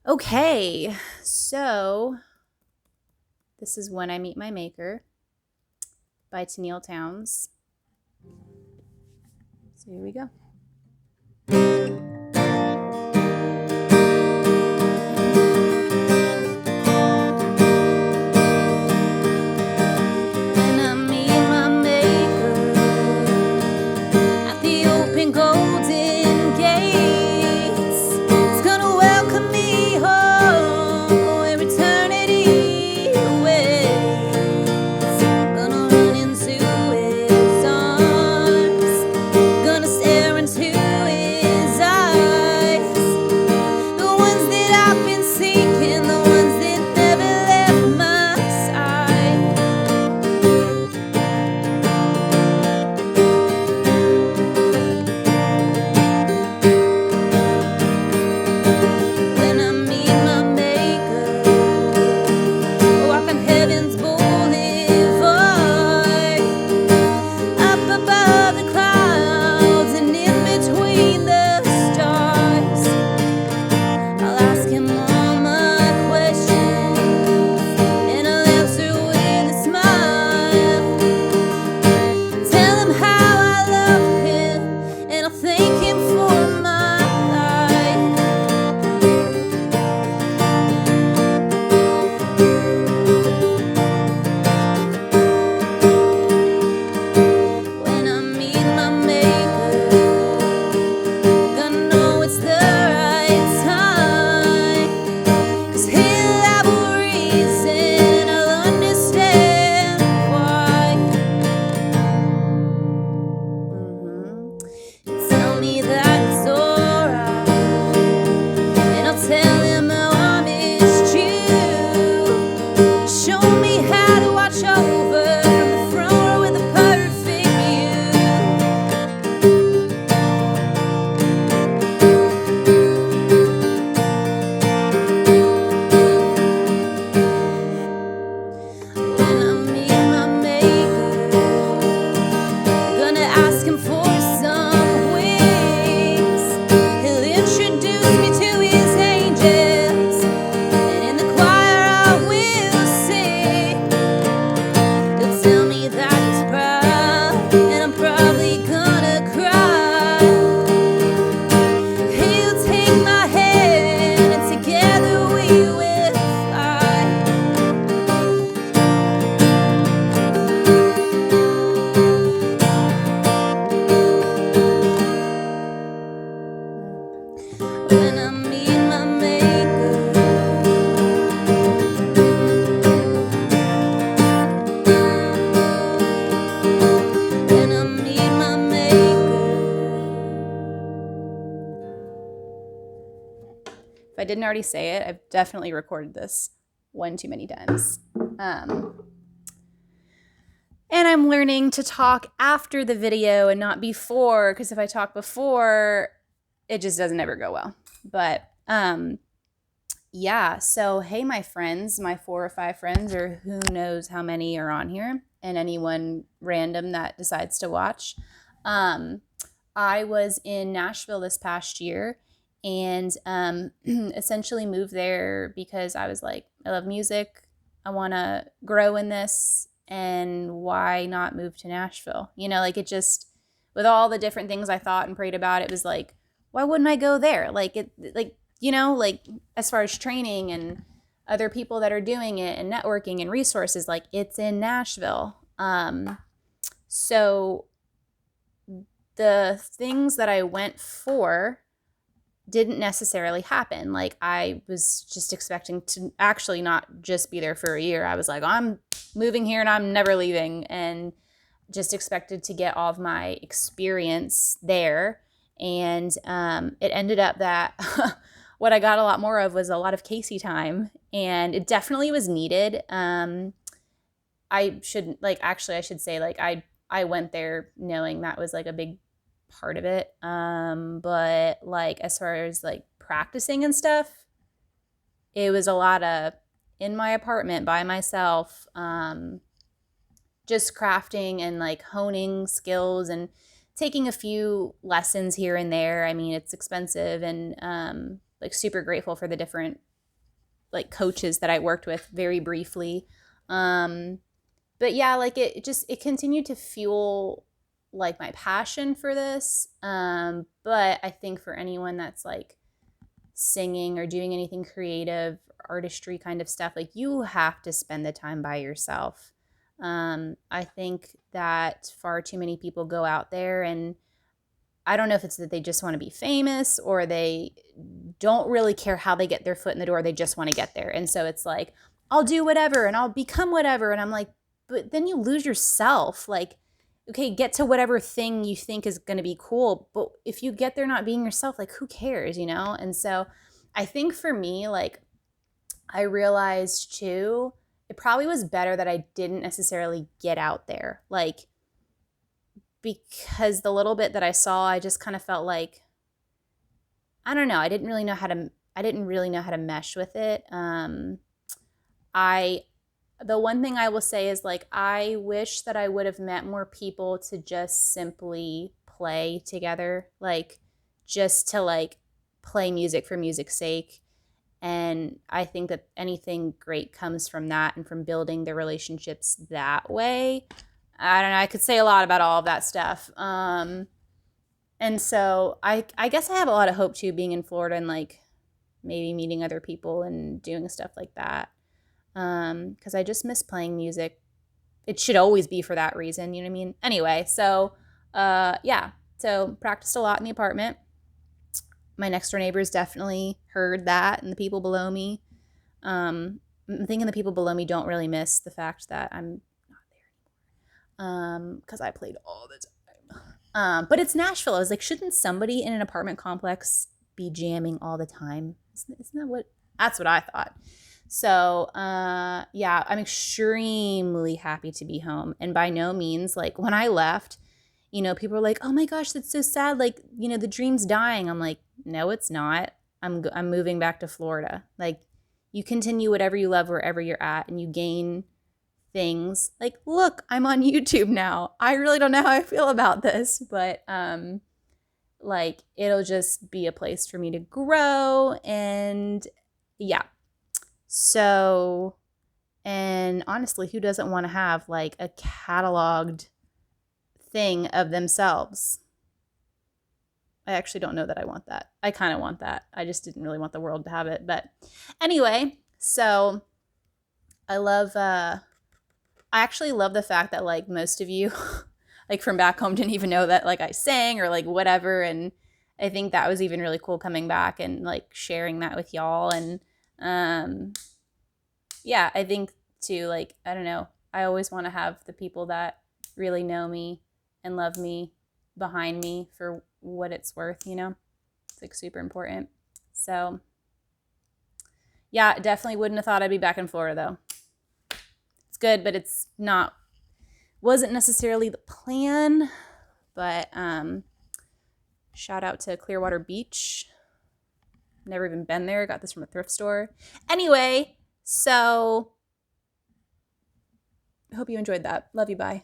Okay, so this is When I Meet My Maker by Tenille Towns. So here we go. When I meet my maker at the open golden gates, it's gonna welcome me home where eternity awaits. Gonna run into his arms, gonna stare into his eyes, the ones that I've been seeking, the ones that never left my side. When I meet my maker, walking heaven's boulevard, up above the clouds and in between the stars, I'll ask him all my questions and I'll answer with a smile. Tell him how I love him and I'll thank him for my life. When I meet my maker, gonna know it's the right time, 'cause he'll have a reason, I'll understand why. Tell me that it's alright, and I'll tell him how I missed you. Show me how to watch over from the front row with a perfect view. When I meet my maker, gonna ask him for some wings. He'll introduce me to his angels, and in the choir I will sing. He'll tell me that he's proud, and I'm probably gonna cry. He'll take my hand, and together we will fly. When I meet my maker, when I meet my maker. If I didn't already say it, I've definitely recorded this one too many times. And I'm learning to talk after the video and not before, because if I talk before, it just doesn't ever go well. But yeah, so hey, my friends, my 4 or 5 friends, or who knows how many are on here, and anyone random that decides to watch. I was in Nashville this past year and essentially moved there because I was like, I love music. I want to grow in this. And why not move to Nashville? You know, like it just, with all the different things I thought and prayed about, it was like, why wouldn't I go there? Like like as far as training and other people that are doing it and networking and resources, like it's in Nashville. So the things that I went for didn't necessarily happen. Like I was just expecting to actually not just be there for a year. I was like, I'm moving here and I'm never leaving, and just expected to get all of my experience there. And it ended up that what I got a lot more of was a lot of Casey time, and it definitely was needed. I should say like I went there knowing that was like a big part of it. But like as far as like practicing and stuff, it was a lot of in my apartment by myself, just crafting and like honing skills and taking a few lessons here and there. I mean, it's expensive, and like super grateful for the different like coaches that I worked with very briefly. But yeah, like it continued to fuel like my passion for this. But I think for anyone that's like singing or doing anything creative, artistry kind of stuff, like you have to spend the time by yourself. I think that far too many people go out there, and I don't know if it's that they just want to be famous or they don't really care how they get their foot in the door. They just want to get there. And so it's like, I'll do whatever and I'll become whatever. And I'm like, but then you lose yourself. Like, okay, get to whatever thing you think is going to be cool. But if you get there not being yourself, like, who cares, you know? And so I think for me, like, I realized too, it probably was better that I didn't necessarily get out there. Like, because the little bit that I saw, I just kind of felt like, I don't know, I didn't really know how to mesh with it. I The one thing I will say is like I wish that I would have met more people to just simply play together, like just to like play music for music's sake. And I think that anything great comes from that and from building the relationships that way. I don't know. I could say a lot about all of that stuff. And so I guess I have a lot of hope too, being in Florida and like maybe meeting other people and doing stuff like that. Because I just miss playing music. It should always be for that reason, you know what I mean? Anyway, so yeah, so practiced a lot in the apartment. My next door neighbors definitely heard that, and the people below me. I'm thinking the people below me don't really miss the fact that I'm not there anymore, because I played all the time. But it's Nashville. I was like, shouldn't somebody in an apartment complex be jamming all the time? Isn't that what? That's what I thought. So yeah, I'm extremely happy to be home, and by no means like when I left, you know, people were like, "Oh my gosh, that's so sad. Like, you know, the dream's dying." I'm like, "No, it's not. I'm moving back to Florida." Like, you continue whatever you love wherever you're at, and you gain things. Like, look, I'm on YouTube now. I really don't know how I feel about this, but like it'll just be a place for me to grow, and yeah. So, and honestly, who doesn't want to have like a cataloged thing of themselves? I actually don't know that I want that. I kind of want that. I just didn't really want the world to have it. But anyway, so I actually love the fact that like most of you like from back home didn't even know that like I sang or like whatever. And I think that was even really cool coming back and like sharing that with y'all. And yeah, I think too, like, I don't know, I always want to have the people that really know me and love me behind me for what it's worth, you know? It's like super important. So yeah, definitely wouldn't have thought I'd be back in Florida though. It's good, but it's not, wasn't necessarily the plan. But shout out to Clearwater Beach. Never even been there. Got this from a thrift store. Anyway, so I hope you enjoyed that. Love you. Bye.